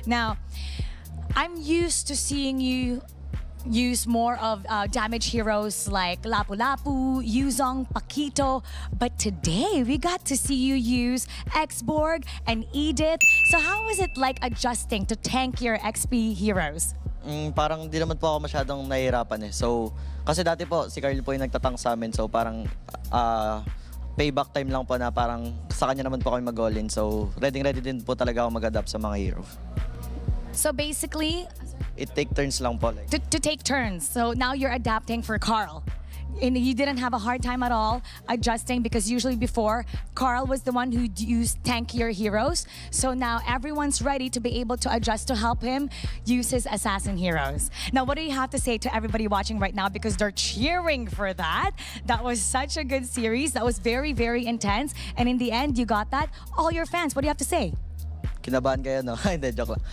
Now, I'm used to seeing you use more of damage heroes like Lapu-Lapu, Yuzong, Paquito. But today, we got to see you use X-Borg and Edith. So how was it like adjusting to tank your XP heroes? Parang di naman po ako masyadong nahihirapan eh. So, kasi dati po, si Carl po yung nagtatank sa amin. So, parang payback time lang po na parang sa kanya naman po kami mag-all-in. So, ready din po talaga ako mag-adapt sa mga hero. So basically, It take turns lang po. Like. to take turns. So now you're adapting for Carl. And you didn't have a hard time at all adjusting because usually before, Carl was the one who used tankier heroes. So now everyone's ready to be able to adjust to help him use his assassin heroes. Now, what do you have to say to everybody watching right now? Because they're cheering for that. That was such a good series. That was very, very intense. And in the end, you got that. All your fans, what do you have to say? Kinabahan kayo, no? Hindi, joke lang.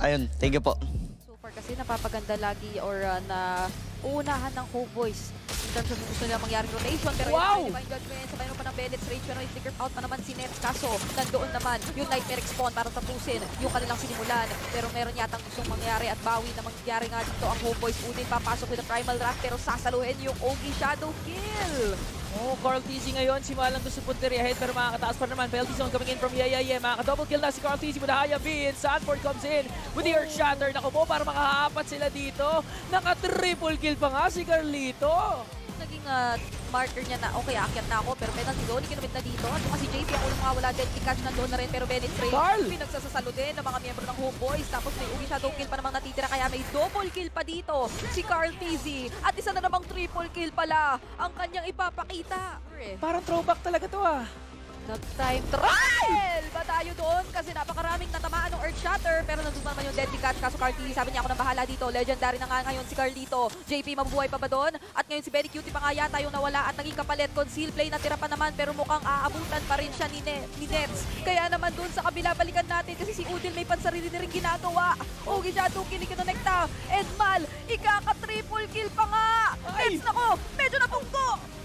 Ayun, thank you po. So far kasi napapaganda lagi or na uunahan ng Hope Boys in terms of gusto nila mangyari rotation. Pero wow! yun, Divine Judgment, sabay mo pa ng Bennett's Rage, pero i-flicker out pa naman si Nets. Kaso, nandoon naman yung Nightmare Spawn para tapusin yung kanilang sinimulan. Pero meron yatang gustong mangyari at bawi na mangyari nga dito ang Hope Boys. Unin papasok with the Primal Wrath pero sasaluhin yung Ogi Shadow Kill. Oh, Carl TZ ngayon, simulan doon sa puntery ahead pero makakataas pa naman. Penalty zone coming in from Yaya. Makaka-double kill na si Carl TZ with the Haya B and Sanford comes in with the Earth Shatter. Naku po, para makahaapat sila dito. Naka-triple kill pa nga si Carlito. Naging marker niya na okay, aakyat na ako pero penalty zone, kinumit na dito. At kasi JP ako lang mawala din, i-catch nandoon na rin pero Bennett's Rage pinagsasasalo din ng mga miyembro ng Hope Boys. Tapos may Ugi Shadow kill pa namang natitira kaya may double kill pa dito si Carl TZ. At isa na namang triple kill pala ang kanyang ipapakita. Parang throwback talaga to ah. Nag-time trial ba tayo doon? Kasi napakaraming natamaan ng Earth Shatter. Pero nandun pa naman yung Deadly Catch. Kaso Carl TZ sabi niya ako nang bahala dito. Legendary na nga ngayon si Carlito. JP mabubuhay pa ba doon? At ngayon si Benny Cutie pa nga yata yung nawala at naging kapalit. Conceal play natira pa naman pero mukhang aabutan pa rin siya ni Nets. Kaya naman doon sa kabila balikan natin kasi si Udil may pansarili na rin ginagawa. Ogi Shadow kill kinonekta. Edmal, ikaka-triple kill pa nga. Nets nako, medyo napungko.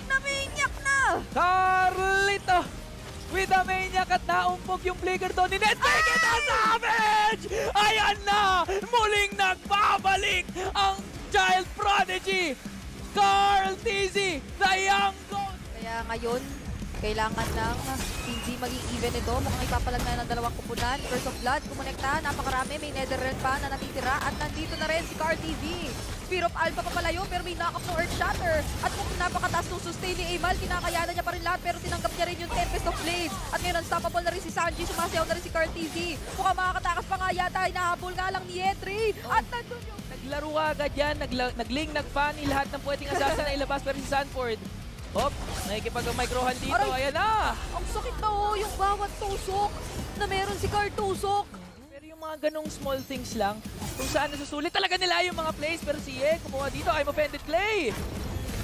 Naminyak na! Carlito with the maniac at naumpog yung flicker doon ni Nets. Make it a savage! Ayan na! Muling nagbabalik ang Child Prodigy! Carl TZ, the young goat! Kaya ngayon, kailangan ng hindi maging even ito. Mukhang ipapalag na ng dalawang kupunan. Curse of Blood, kumonekta. Napakarami. May Netherrealm pa na natitira. At nandito na rin si Carl TZ. Spear of Alpha pa pala yun, pero may knock-off ng Earth Shatter. At kung napakataas ng sustain ni Amal, kinakayanan niya pa rin lahat, pero tinanggap niya rin yung Tempest of Blades. At ngayon, unstoppable na rin si Sanji, sumasayaw na rin si Carl TZ. Mukhang makakatakas pa nga yata, hinahabol nga lang ni Yetri. At nandun yung... Naglaro agad yan, nagling, nagfunny, lahat ng pwedeng assassin na ilabas, pero si Sanford. Hop, nakikipag-microhan dito, Aray! ayan na! Ang sakit na yung bawat tusok na meron si Carl Tusok. Mga ganong small things lang kung saan nasusulit talaga nila yung mga plays pero si Ye kumuha dito I'm offended play.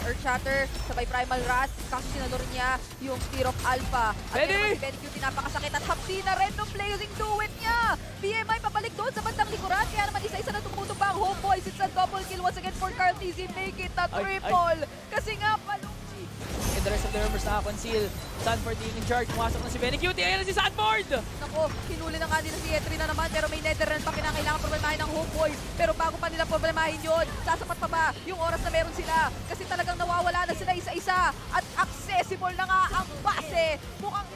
Earth Shatter, sabay Primal Wrath, kaso sinalo rin niya yung Spear of Alpha. At Ready? si Benny Q pinapakasakit at hapdi na rin ng blazing do-it niya. BMI pabalik doon sa bandang likuran, kaya naman isa-isa na tumutok pa ang Hope Boys. It's a double kill once again for Carl TZ, make it a triple. Kasi nga palungsi. And the rest of the members naka-conceal. Sanford being in charge, pumasok na si Benny Cutie, ayan na si Sanford! Nako, hinuli na nga din si Yetri na naman pero may Netherrealm pa kinakailangan problemahin ng Hope Boys. Pero bago pa nila problemahin yun, sasapat pa ba yung oras na meron sila? Kasi talagang nawawala na sila isa-isa at accessible na nga ang base. Mukhang...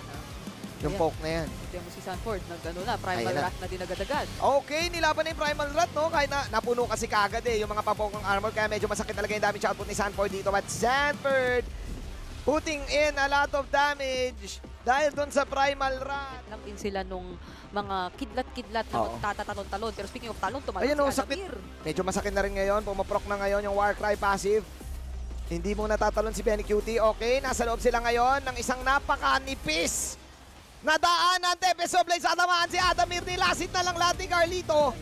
Yung poke na yan. Hindi mo si Sanford, nag-ano na, Primal Wrath na dinagadagan. Okay, nilaban na yung Primal Wrath, no? Kahit na napuno kasi kagad eh, yung mga papokong armor, kaya medyo masakit talaga yung damage output ni Sanford dito. But Sanford putting in a lot of damage dahil doon sa Primal Wrath. Lang din sila nung mga kidlat-kidlat na magtatatalon-talon. Pero speaking of talon, tumalon ayun, si sakit. Adamir. Medyo masakit na rin ngayon, pumaprok na ngayon yung Warcry passive. Hindi mo natatalon si Benny Cutie. Okay, nasa loob sila ngayon ng isang napakanipis. Nadaanan, Tempest of Blades, atamaan si Adamir, nilasit na lang lahat ni Carlito.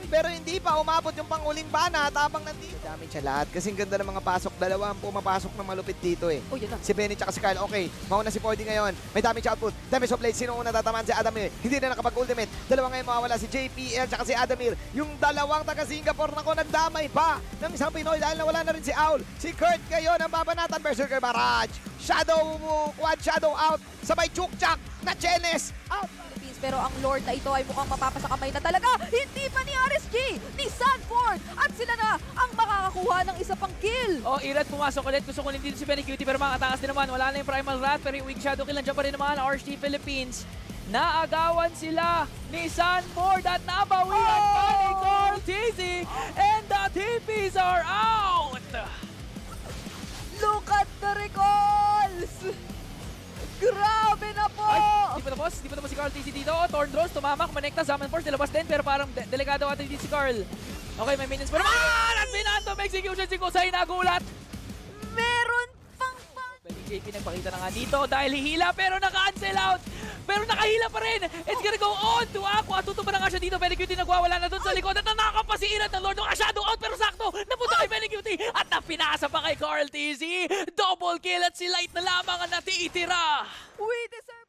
Pero hindi pa umabot yung panguling bana habang nandito. Damage siya lahat kasi ang ganda ng mga pasok. Dalawa ang pumapasok na malupit dito eh. Oh, yun na. Si Benny tsaka si Kyle. Okay, mauna si Fordy ngayon. May damage output. Damage of Blades. Sino una tatamaan? Si Adamir. Hindi na nakapag-ultimate. Dalawa ngayon mawawala si JPL tsaka si Adamir. Yung dalawang taga-Singapore na ko nagdamay pa ng isang Pinoy dahil nawala na rin si Owl. Si Kurt ngayon ang babanatan. Berserker Barrage. Shadow, Quad Shadow out. Sabay Chukchak na Chenes out. pero ang Lord na ito ay mukhang mapapasakamay na talaga. Hindi pa ni RSG, ni Sanford, at sila na ang makakakuha ng isa pang kill. Oh, Irad pumasok ulit. Gusto ko dito si Benny Cutie pero makatakas din naman. Wala na yung Primal Wrath pero yung Weak Shadow Kill nandiyan pa rin naman. RSG Philippines. Naagawan sila ni Sanford at nabawian pa ni Carl TZ. And the TPs are out! Look at the recalls! Grabe na po! Ay, di pa tapos si Carl TZ dito. Oh, Thorn Throws, tumamak, manekta, Summon Force, nilabas din pero parang delikado ata dito si Carl. Okay, may minions pa naman. At Binanto execution si Kusay nagulat. Meron pang JP nagpakita na nga dito dahil hihila pero naka-cancel out. Pero nakahila pa rin. It's gonna go on to Aqua. Tutumba na nga siya dito. Benny Cutie nagwawala na doon sa likod at nanakap pa si Irad ng Lord. Naka-shadow out pero sakto. Napunta kay Benny Cutie at napinasa pa kay Carl TZ. Double kill at si Light na lamang ang natitira. We deserve